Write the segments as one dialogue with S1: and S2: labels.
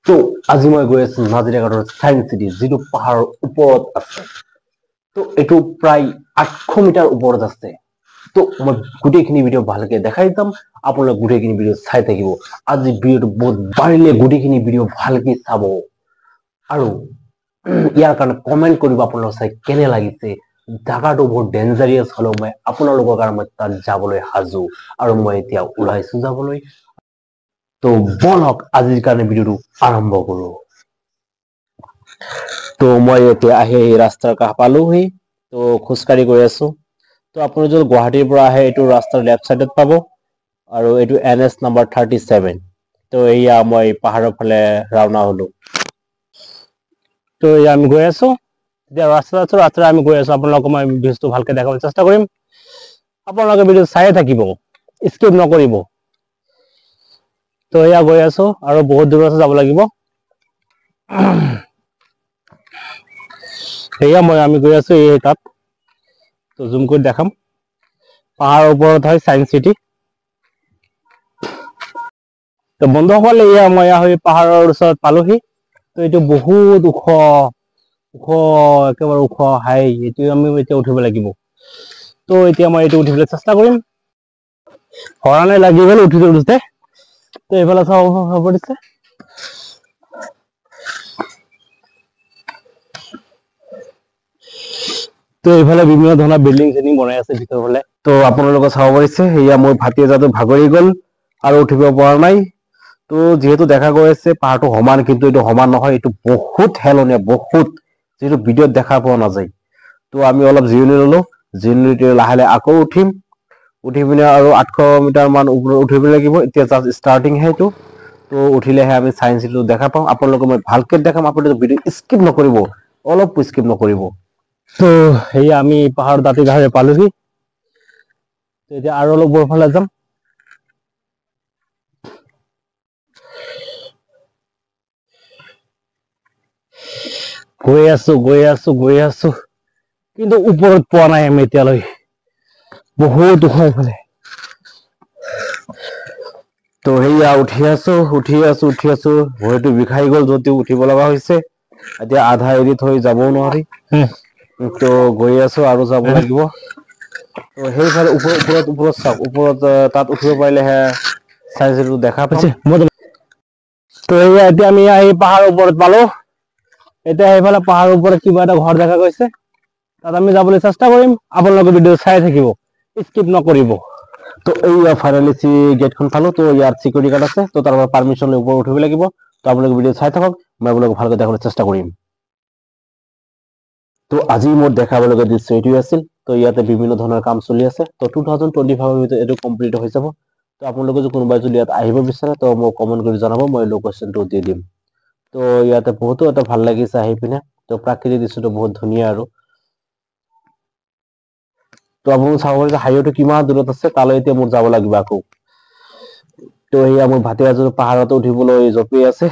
S1: তো আজি মই গৈ আছো নাজিৰাঘাটৰ সায়েন্স চিটি যিটো পাহাৰৰ ওপৰত আছে। তো এইটো প্ৰায় 800 মিটাৰ ওপৰত আছে। তো মই গোটেইখিনি ভিডিঅ' ভালকে দেখাই যাম, আপোনালোক গোটেইখিনি ভিডিঅ' চাই থাকিব। আজি ভিডিঅ'টো বহুত পাৰিলে গোটেইখিনি ভিডিঅ' ভালকে চাব আৰু ইয়াৰ কাৰণে কমেন্ট কৰিব আপোনালোক চাই কেনে লাগিছে। জাগাটো বহুত ডেঞ্জাৰিয়াছ হলেও মই আপোনালোকৰ কাৰণে মই তাত যাবলৈ সাজু আৰু মই এতিয়া ওলাইছো যাবলৈ। তো বলক আজিৰ কাৰণে ভিডিঅ'টো আৰম্ভ কৰো। তো মই এতিয়া আহি ৰাস্তাৰ কাষ পালোহি। তো খোজকাঢ়ি গৈ আছো। তো আপুনি যদি গুৱাহাটীৰ পৰা আহে এইটো ৰাস্তাৰ লেফ্ট সাইডত পাব আৰু এইটো NH নাম্বাৰ 37। তো এয়া মই পাহাৰৰ ফালে ৰাওনা হলো। তো এয়া আমি গৈ আছো, এতিয়া ৰাস্তাত আমি গৈ আছো। আপোনালোকক মই ভিউজটো ভালকে দেখাবলৈ চেষ্টা কৰিম। আপোনালোকে ভিডিঅ' চাই থাকিব, স্কিপ নকৰিব। তো এয়া গৈ আছো আৰু বহুত দূৰ আছে যাব লাগিব। এয়া আমি গৈ আছো এই তাত। তো জুম কৰি দেখাম, পাহাৰৰ ওপৰত হয় সায়েন্স চিটি। তো বন্ধুসকল এয়া মই পাহাৰৰ ওচৰত পালোহি। তো এইটো বহুত ওখ একেবাৰে ওখ হাই, এইটো আমি এতিয়া উঠিব লাগিব। তো এতিয়া মই এইটো উঠিবলৈ চেষ্টা কৰিম। হৰণে লাগি গ'ল উঠোতে। তো এইফালে চাব দিছে। তো এইফালে বিভিন্ন ধৰণৰ বিল্ডিং চিল্ডিং বনাই আছে ভিতৰ ফালে। তো আপোনালোকে চাব পাৰিছে এয়া মোৰ ভাতিজাটো ভাগৰি গ'ল আৰু উঠিব পৰা নাই। তো যিহেতু দেখা গৈ আছে পাহাৰটো সমান, কিন্তু এইটো সমান নহয়, এইটো বহুত হেলনীয়া, বহুত যিটো ভিডিঅ'ত দেখা পোৱা নাযায়। তো আমি অলপ জিৰণি ললো, জিৰণি লাহে লাহে আকৌ উঠিম। উঠি পিনে আৰু 800 মিটাৰ মান ওপৰত উঠিব লাগিব। এতিয়া জাষ্ট ষ্টাৰ্টিং হে এইটো। তো উঠিলেহে আমি সায়েন্স চিটিটো দেখা পাম। আপোনালোকক মই ভালকে দেখাম, আপোনালোকে ভিডিঅ' স্কিপ নকৰিব, অলপ স্কিপ নকৰিব। তো সেয়া আমি পাহাৰৰ দাঁতি কাষেৰে পালোহি। এতিয়া আৰু অলপ ওপৰৰ ফালে যাম। গৈ আছো কিন্তু ওপৰত পোৱা নাই আমি এতিয়ালৈ। বহুত ওখ এইফালে। তো সেয়া উঠি আছো ভৰিটো বিষাই গ'ল যদিও উঠিব লগা হৈছে। এতিয়া আধা এৰি থৈ যাবও নোৱাৰি। তো গৈ আছো আৰু যাব লাগিব। তো সেইফালে ওপৰত চাওক, ওপৰত তাত উঠিব পাৰিলেহে সায়েন্স চিটিটো দেখা পাম। তো এতিয়া আমি এই পাহাৰৰ ওপৰত পালো। এতিয়া সেইফালে পাহাৰৰ ওপৰত কিবা এটা ঘৰ দেখা গৈছে, তাত আমি যাবলৈ চেষ্টা কৰিম। আপোনালোকে ভিডিঅ' চাই থাকিব, স্কিপ নকৰিব। তো এই ফাইনেলি গেটখন পালো। তো ইয়াত চিকিউৰিটি গাৰ্ড আছে। তো তাৰ পৰা পাৰ্মিশ্যন লৈ ওপৰত উঠিব লাগিব। তো আপোনালোকে ভিডিঅ' চাই থাকক, মই আপোনালোকক ভালকৈ দেখাবলৈ চেষ্টা কৰিম। তো আজি মোৰ দেখাবলগীয়া দৃশ্য এইটোৱে আছিল। তো ইয়াতে বিভিন্ন ধৰণৰ কাম চলি আছে। তো 2025 ভিতৰত এইটো কমপ্লিট হৈ যাব। তো আপোনালোকে যদি কোনোবাই যদি ইয়াত আহিব বিচাৰে তো মোক কমেন্ট কৰি জনাব, মই লোকেশ্যনটো দি দিম। তো ইয়াতে বহুতো এটা ভাল লাগিছে আহি পিনে। তো প্ৰাকৃতিক দৃশ্যটো বহুত ধুনীয়া আৰু। তো আপোনালোকে চাব পাৰিছে হাইৱেটো কিমান দূৰত আছে, তালৈ এতিয়া মোৰ যাব লাগিব আকৌ। তো সেয়া মোৰ ভাতিজাটো পাহাৰতে উঠিবলৈ জঁপিয়াই আছে।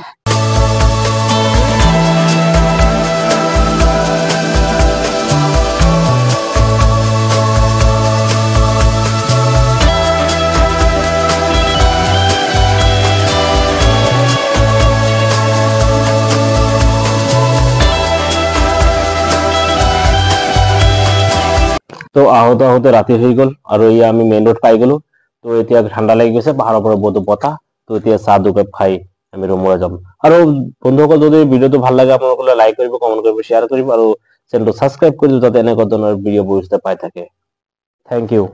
S1: তো আহোতে ৰাতি হৈ গ'ল আৰু এয়া আমি মেইন ৰোড পাই গ'লো। তো এতিয়া ঠাণ্ডা লাগি গৈছে, পাহাৰৰ পৰা বহুত বতাহ। তো এতিয়া চাহ দুকাপ খাই আমি ৰুমলৈ যাম। আৰু বন্ধুসকল যদি ভিডিঅ'টো ভাল লাগে আপোনালোকে লাইক কৰিব, কমেন্ট কৰিব, শ্বেয়াৰ কৰিব আৰু চেনেলটো ছাবস্ক্ৰাইব কৰিব, যাতে এনেকুৱা ধৰণৰ ভিডিঅ'বোৰ পাই থাকে। Thank U.